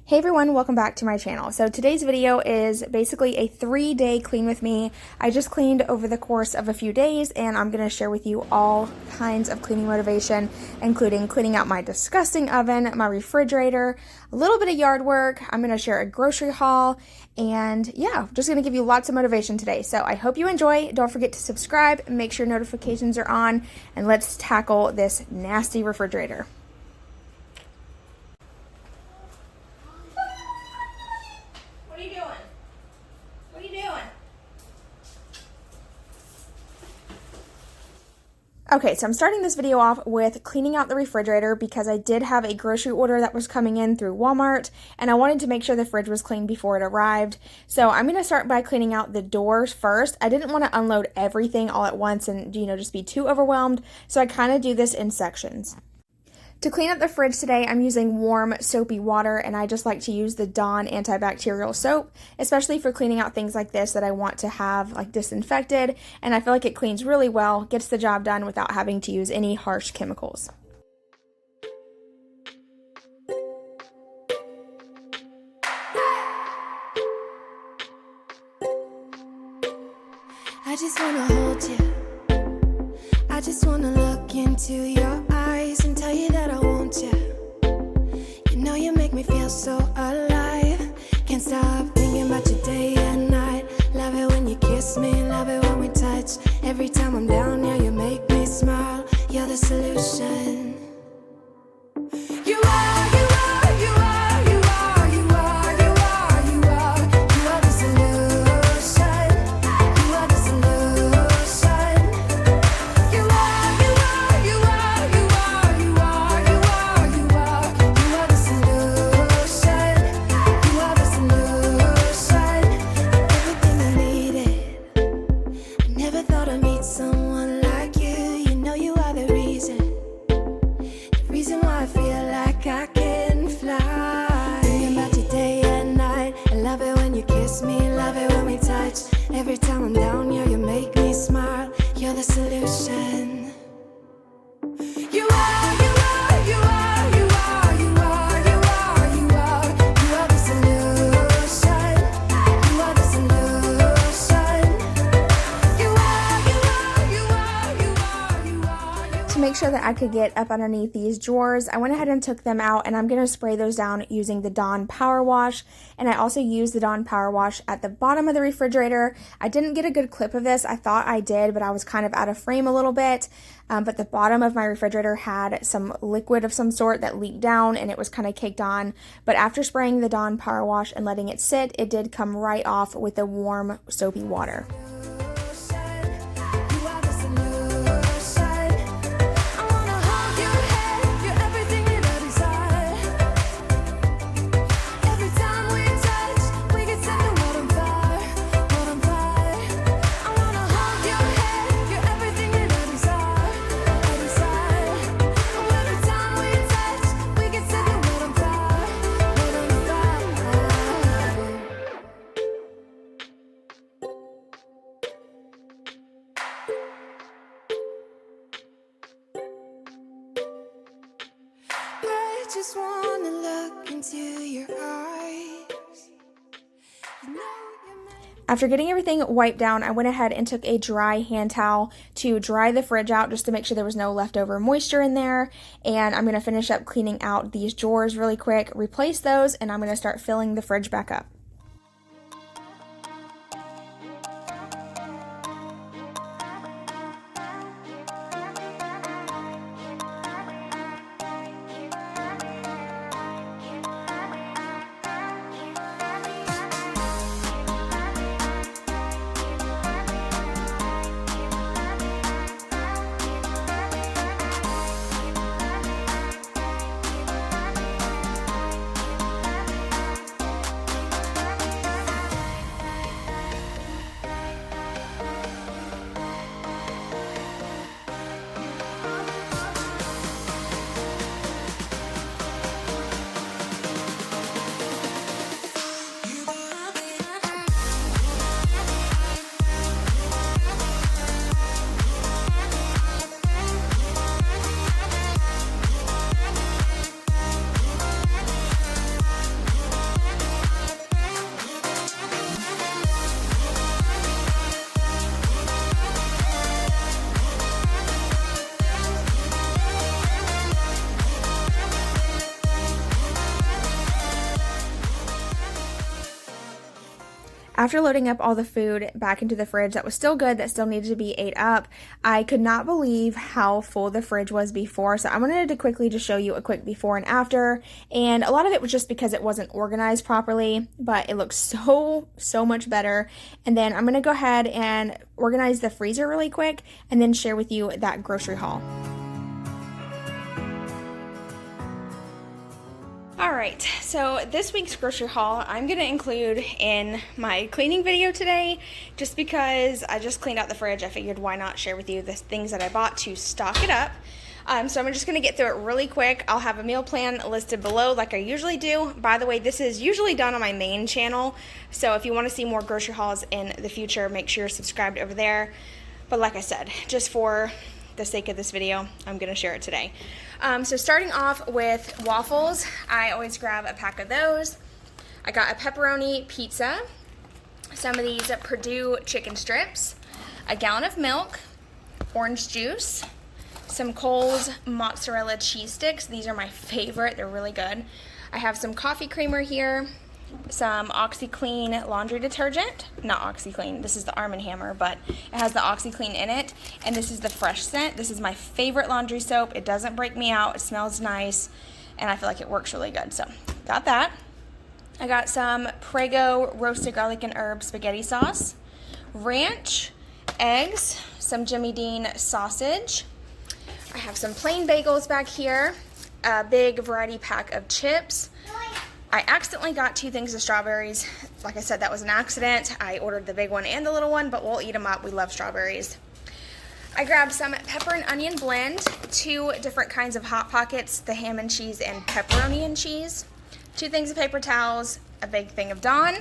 Hey everyone, welcome back to my channel. So today's video is basically a 3-day clean with me. I just cleaned over the course of a few days and I'm going to share with you all kinds of cleaning motivation, including cleaning out my disgusting oven, my refrigerator, a little bit of yard work. I'm going to share a grocery haul and yeah, just going to give you lots of motivation today. So I hope you enjoy. Don't forget to subscribe, make sure notifications are on, and let's tackle this nasty refrigerator. Okay, so I'm starting this video off with cleaning out the refrigerator because I did have a grocery order that was coming in through Walmart and I wanted to make sure the fridge was clean before it arrived. So I'm going to start by cleaning out the doors first. I didn't want to unload everything all at once and, just be too overwhelmed. So I kind of do this in sections. To clean up the fridge today, I'm using warm, soapy water, and I just like to use the Dawn antibacterial soap, especially for cleaning out things like this that I want to have disinfected, and I feel like it cleans really well, gets the job done without having to use any harsh chemicals. I just wanna hold you. I just wanna look into your eyes and tell you that I want you. You know you make me feel so alive. Can't stop thinking about you day and night. Love it when you kiss me, love it when we touch. Every time I'm down here, you make me smile. You're the solution. You are, you are, you are, you are, you are, you are, you are. You are the solution. You are the solution. You are, you are, you are, you are, you are, you are, you are. You are the solution. You are the solution. Everything I needed. I never thought I'd meet someone like you. You know you are the reason. The reason why I feel like I can fly. Thinking about you day and night. I love it when you kiss me, love it when we touch. Every time I'm down here, you make me smile. You're the solution. You are, you are, you are, you are, you are, you are, you are. You are the solution. You are the solution. You are, you are, you are, you are, you are. To make sure that I could get up underneath these drawers, I went ahead and took them out and I'm going to spray those down using the Dawn Power Wash, and I also used the Dawn Power Wash at the bottom of the refrigerator. I didn't get a good clip of this. I thought I did, but I was kind of out of frame a little bit. But the bottom of my refrigerator had some liquid of some sort that leaked down and it was kind of caked on. But after spraying the Dawn Power Wash and letting it sit, it did come right off with the warm, soapy water. You are the solution. I wanna hold your hand. You're everything that I desire. Every time we touch, we get set the world on fire, world on fire. I wanna hold your hand. You're everything that I desire, I desire. Oh, every time we touch, we get set the world on fire, world on fire. I just wanna look into your eyes. You know you're meant. After getting everything wiped down, I went ahead and took a dry hand towel to dry the fridge out just to make sure there was no leftover moisture in there. And I'm going to finish up cleaning out these drawers really quick, replace those, and I'm going to start filling the fridge back up. After loading up all the food back into the fridge that was still good, that still needed to be ate up, I could not believe how full the fridge was before. So I wanted to quickly just show you a quick before and after. And a lot of it was just because it wasn't organized properly, but it looks so much better. And then I'm going to go ahead and organize the freezer really quick and then share with you that grocery haul. Alright, so this week's grocery haul I'm going to include in my cleaning video today, just because I just cleaned out the fridge. I figured why not share with you the things that I bought to stock it up. So I'm just going to get through it really quick. I'll have a meal plan listed below like I usually do. By the way, this is usually done on my main channel, so if you want to see more grocery hauls in the future, make sure you're subscribed over there. But like I said, just for the sake of this video, I'm going to share it today. So starting off with waffles, I always grab a pack of those. I got a pepperoni pizza, some of these Purdue chicken strips, a gallon of milk, orange juice, some Kohl's mozzarella cheese sticks. These are my favorite, they're really good. I have some coffee creamer here, some OxiClean laundry detergent, not OxiClean, this is the Arm & Hammer, but it has the OxiClean in it, and this is the Fresh scent. This is my favorite laundry soap. It doesn't break me out, it smells nice, and I feel like it works really good, so got that. I got some Prego roasted garlic and herb spaghetti sauce, ranch, eggs, some Jimmy Dean sausage. I have some plain bagels back here, a big variety pack of chips. I accidentally got 2 things of strawberries. Like I said, that was an accident. I ordered the big one and the little one, but we'll eat them up. We love strawberries. I grabbed some pepper and onion blend, 2 different kinds of Hot Pockets, the ham and cheese and pepperoni and cheese, 2 things of paper towels, a big thing of Dawn,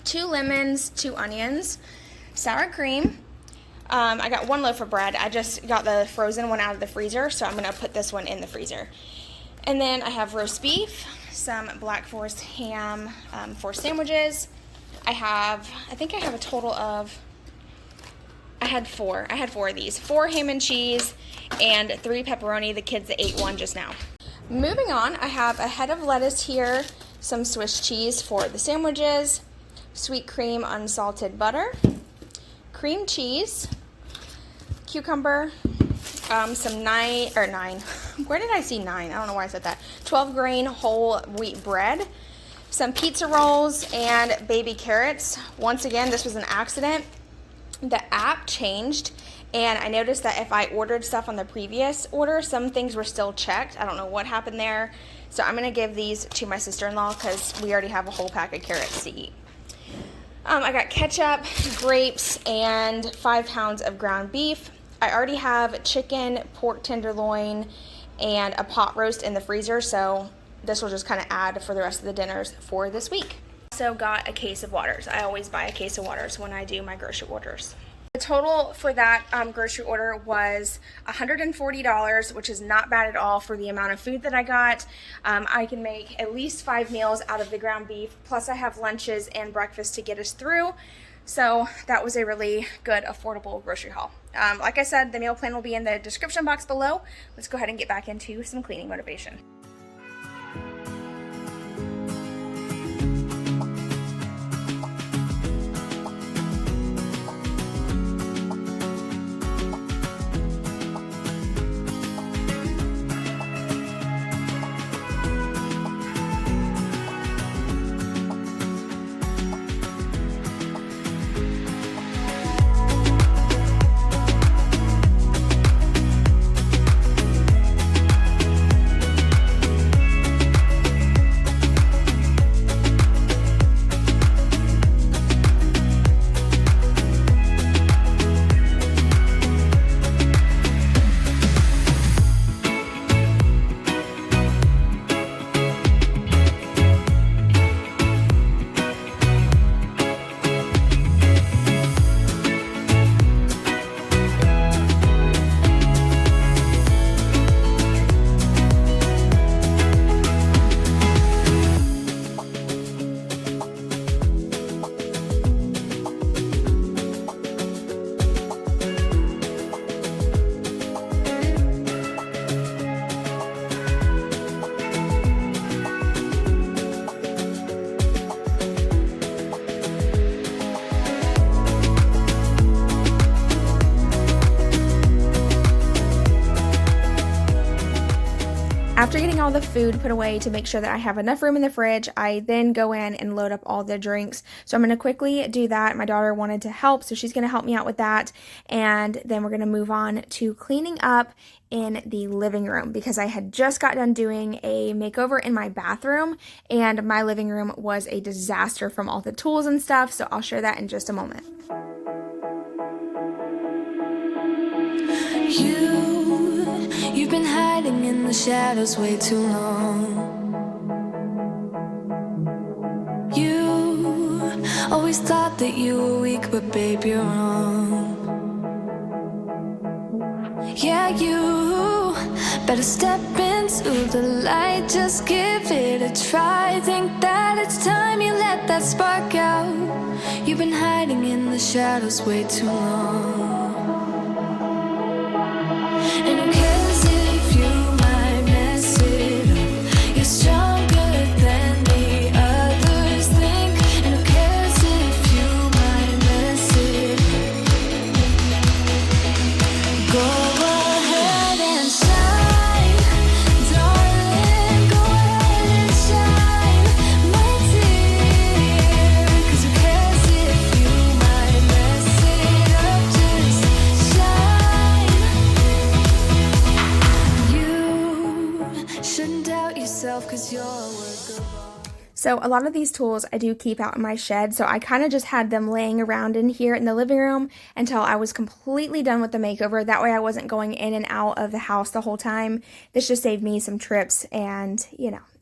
2 lemons, 2 onions, sour cream. I got 1 loaf of bread. I just got the frozen one out of the freezer, so I'm going to put this one in the freezer. And then I have roast beef, some Black Forest ham for sandwiches. I think I have a total of, I had 4 of these. 4 ham and cheese and 3 pepperoni. The kids ate 1 just now. Moving on, I have a head of lettuce here, some Swiss cheese for the sandwiches, sweet cream unsalted butter, cream cheese, cucumber, some 9, where did I see 9? I don't know why I said that. 12 grain whole wheat bread, some pizza rolls, and baby carrots. Once again, this was an accident. The app changed, and I noticed that if I ordered stuff on the previous order, some things were still checked. I don't know what happened there. So I'm going to give these to my sister-in-law because we already have a whole pack of carrots to eat. I got ketchup, grapes, and 5 pounds of ground beef. I already have chicken, pork tenderloin, and a pot roast in the freezer, so this will just kind of add for the rest of the dinners for this week. Also got a case of waters. I always buy a case of waters when I do my grocery orders. The total for that grocery order was $140, which is not bad at all for the amount of food that I got. I can make at least 5 meals out of the ground beef, plus I have lunches and breakfast to get us through. So that was a really good, affordable grocery haul. Like I said, the meal plan will be in the description box below. Let's go ahead and get back into some cleaning motivation. after getting all the food put away to make sure that I have enough room in the fridge, I then go in and load up all the drinks. So I'm going to quickly do that. My daughter wanted to help, so she's going to help me out with that. And then we're going to move on to cleaning up in the living room because I had just got done doing a makeover in my bathroom and my living room was a disaster from all the tools and stuff. So I'll share that in just a moment. You've been hiding in the shadows way too long. You always thought that you were weak, but babe, you're wrong. Yeah, you better step into the light, just give it a try. Think that it's time you let that spark out. You've been hiding in the shadows way too long. And who cares if you might mess it up? You're stronger than the others think. And who cares if you might mess it up? Go ahead and shine, darling. Go ahead and shine, my dear. 'Cause who cares if you might mess it up? Just shine. Shouldn't doubt yourself, 'cause you're a work of art. So a lot of these tools I do keep out in my shed, so I kind of just had them laying around in here in the living room until I was completely done with the makeover. That way I wasn't going in and out of the house the whole time. This just saved me some trips and,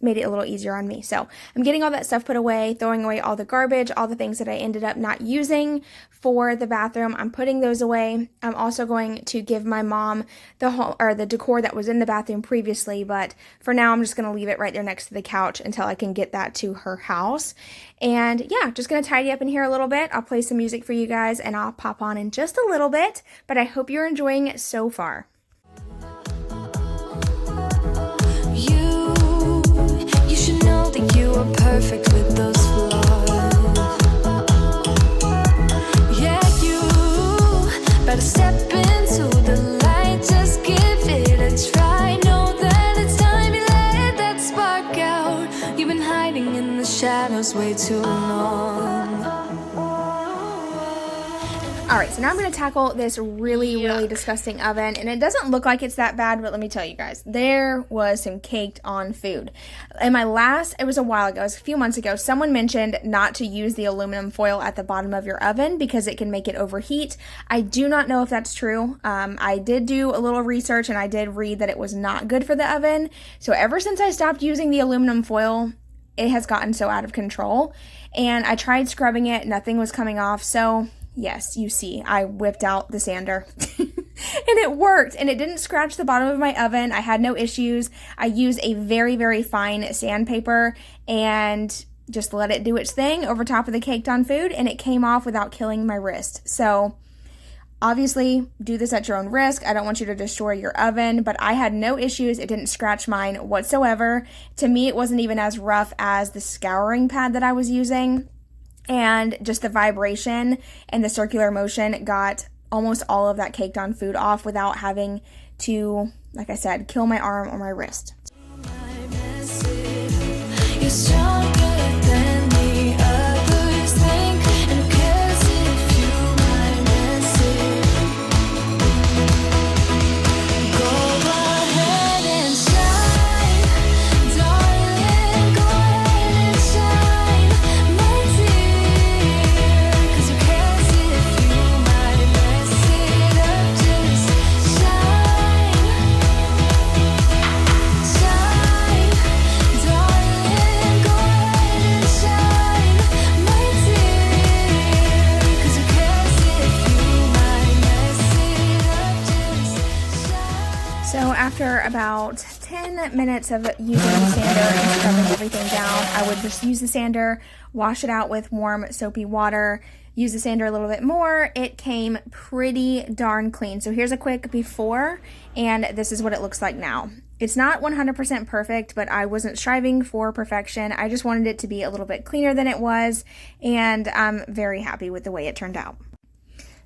made it a little easier on me. So I'm getting all that stuff put away, throwing away all the garbage, all the things that I ended up not using for the bathroom. I'm putting those away. I'm also going to give my mom the decor that was in the bathroom previously, but for now I'm just going to leave it right there next to the couch until I can get that to her house. And yeah, just going to tidy up in here a little bit. I'll play some music for you guys and I'll pop on in just a little bit, but I hope you're enjoying it so far. You should know that you are perfect with those flaws. Yeah, you better step into the light, just give it a try. Know that it's time you let that spark out. You've been hiding in the shadows way too long. Alright, so now I'm going to tackle this really disgusting oven, and it doesn't look like it's that bad, but let me tell you guys, there was some caked on food. In my last, it was a while ago, it was a few months ago, someone mentioned not to use the aluminum foil at the bottom of your oven because it can make it overheat. I do not know if that's true. I did do a little research and I did read that it was not good for the oven, so ever since I stopped using the aluminum foil, it has gotten so out of control, and I tried scrubbing it, nothing was coming off, so yes, you see, I whipped out the sander and it worked and it didn't scratch the bottom of my oven. I had no issues. I used a very fine sandpaper and just let it do its thing over top of the caked on food and it came off without killing my wrist. So obviously do this at your own risk. I don't want you to destroy your oven, but I had no issues. It didn't scratch mine whatsoever. To me, it wasn't even as rough as the scouring pad that I was using. And just the vibration and the circular motion got almost all of that caked on food off without having to, like I said, kill my arm or my wrist. You're stronger than the others think, and who cares if you might miss it? Go ahead and shine, darling. Go ahead and shine, my dear. 'Cause who cares if you might mess it up? Just shine, shine, darling. Go ahead and shine, my dear. 'Cause who cares if you might mess it up? Just shine. So after about 10 minutes of using the sander and scrubbing everything down, I would just use the sander, wash it out with warm soapy water, use the sander a little bit more. It came pretty darn clean. So here's a quick before, and this is what it looks like now. It's not 100% perfect, but I wasn't striving for perfection. I just wanted it to be a little bit cleaner than it was, and I'm very happy with the way it turned out.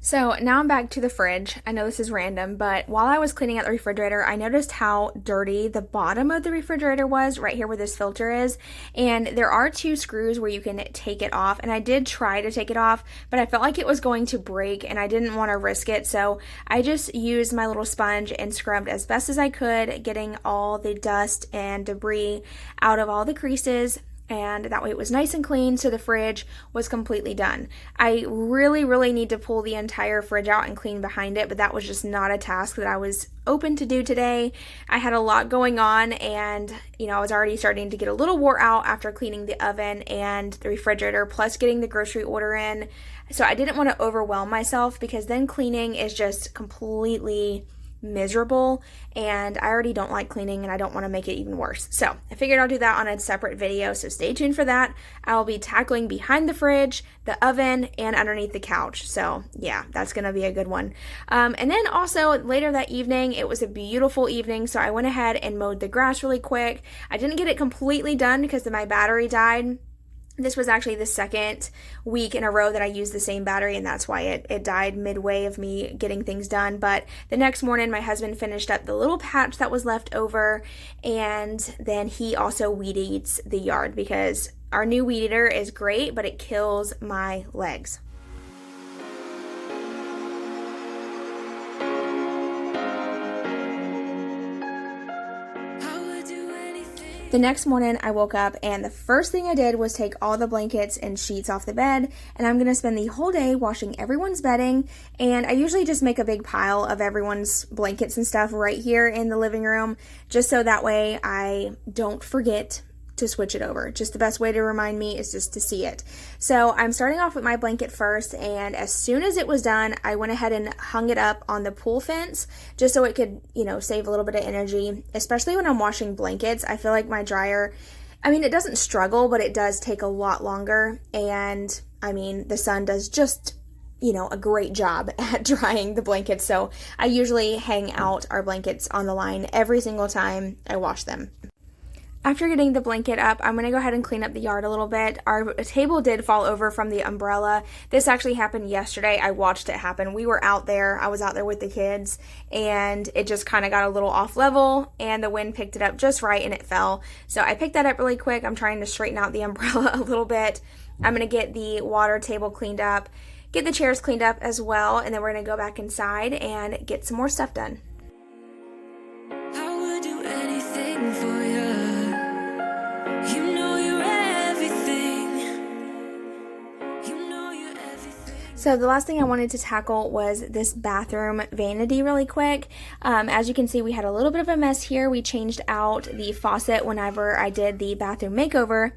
So now I'm back to the fridge. I know this is random, but while I was cleaning out the refrigerator, I noticed how dirty the bottom of the refrigerator was right here where this filter is. And there are 2 screws where you can take it off. And I did try to take it off, but I felt like it was going to break and I didn't want to risk it. So I just used my little sponge and scrubbed as best as I could, getting all the dust and debris out of all the creases. And that way it was nice and clean, so the fridge was completely done. I really need to pull the entire fridge out and clean behind it, but that was just not a task that I was open to do today. I had a lot going on, and I was already starting to get a little wore out after cleaning the oven and the refrigerator, plus getting the grocery order in. So I didn't want to overwhelm myself, because then cleaning is just completely miserable, and I already don't like cleaning and I don't want to make it even worse. So I figured I'll do that on a separate video, so stay tuned for that. I'll be tackling behind the fridge, the oven, and underneath the couch. So yeah, that's gonna be a good one. And then also later that evening, it was a beautiful evening, so I went ahead and mowed the grass really quick. I didn't get it completely done because my battery died. This was actually the second week in a row that I used the same battery, and that's why it died midway of me getting things done. But the next morning, my husband finished up the little patch that was left over, and then he also weed eats the yard, because our new weed eater is great, but it kills my legs. The next morning, I woke up, and the first thing I did was take all the blankets and sheets off the bed, and I'm going to spend the whole day washing everyone's bedding. And I usually just make a big pile of everyone's blankets and stuff right here in the living room, just so that way I don't forget to switch it over. Just the best way to remind me is just to see it. So I'm starting off with my blanket first, and as soon as it was done, I went ahead and hung it up on the pool fence, just so it could, save a little bit of energy, especially when I'm washing blankets. I feel like my dryer, it doesn't struggle, but it does take a lot longer, and the sun does just a great job at drying the blankets. So I usually hang out our blankets on the line every single time I wash them. After getting the blanket up, I'm going to go ahead and clean up the yard a little bit. Our table did fall over from the umbrella. This actually happened yesterday. I watched it happen. We were out there. I was out there with the kids, and it just kind of got a little off level, and the wind picked it up just right, and it fell. So I picked that up really quick. I'm trying to straighten out the umbrella a little bit. I'm going to get the water table cleaned up, get the chairs cleaned up as well, and then we're going to go back inside and get some more stuff done. I would do anything for you. You know you're everything. You know you're everything. So the last thing I wanted to tackle was this bathroom vanity really quick. As you can see, we had a little bit of a mess here. We changed out the faucet whenever I did the bathroom makeover.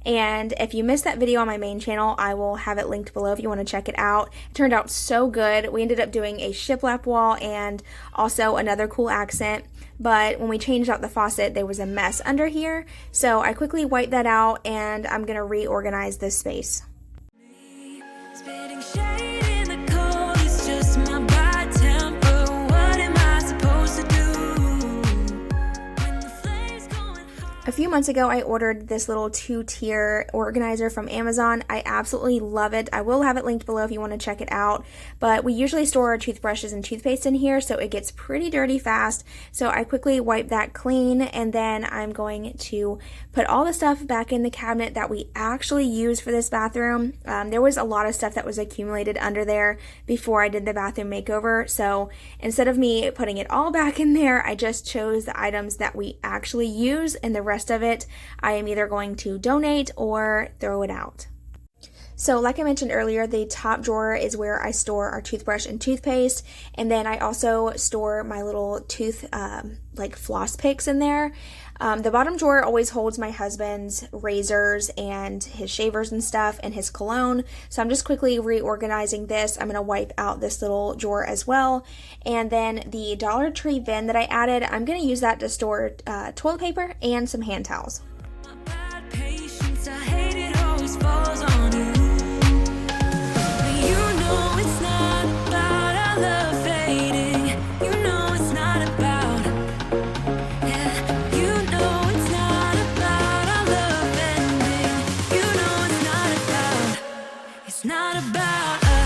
And if you missed that video on my main channel, I will have it linked below if you want to check it out. It turned out so good. We ended up doing a shiplap wall and also another cool accent. But when we changed out the faucet, there was a mess under here. So I quickly wiped that out, and I'm going to reorganize this space. Spitting shade in the cold, it's just my bad temper. What am I supposed to do when the flame's going hot? A few months ago, I ordered this little 2-tier organizer from Amazon. I absolutely love it. I will have it linked below if you want to check it out. But we usually store our toothbrushes and toothpaste in here, so it gets pretty dirty fast. So I quickly wipe that clean, and then I'm going to put all the stuff back in the cabinet that we actually use for this bathroom. There was a lot of stuff that was accumulated under there before I did the bathroom makeover. So instead of me putting it all back in there, I just chose the items that we actually use, and the rest of it I am either going to donate or throw it out. So like I mentioned earlier, the top drawer is where I store our toothbrush and toothpaste, and then I also store my little tooth floss picks in there. The bottom drawer always holds my husband's razors and his shavers and stuff and his cologne. So I'm just quickly reorganizing this. I'm going to wipe out this little drawer as well. And then the Dollar Tree bin that I added, I'm going to use that to store toilet paper and some hand towels. My bad patience, I hate it always falls on you. But you know it's not about our love fading. You know it's not about, yeah. You know it's not about our love ending. You know it's not about us.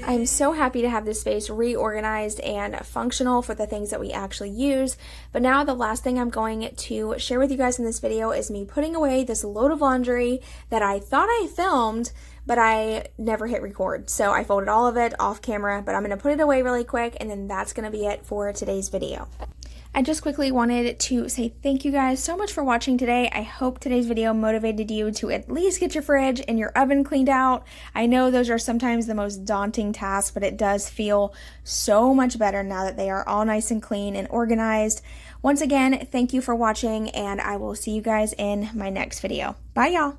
I'm so happy to have this space reorganized and functional for the things that we actually use. But now the last thing I'm going to share with you guys in this video is me putting away this load of laundry that I thought I filmed, but I never hit record. So I folded all of it off camera, but I'm going to put it away really quick, and then that's going to be it for today's video. I just quickly wanted to say thank you guys so much for watching today. I hope today's video motivated you to at least get your fridge and your oven cleaned out. I know those are sometimes the most daunting tasks, but it does feel so much better now that they are all nice and clean and organized. Once again, thank you for watching, and I will see you guys in my next video. Bye, y'all.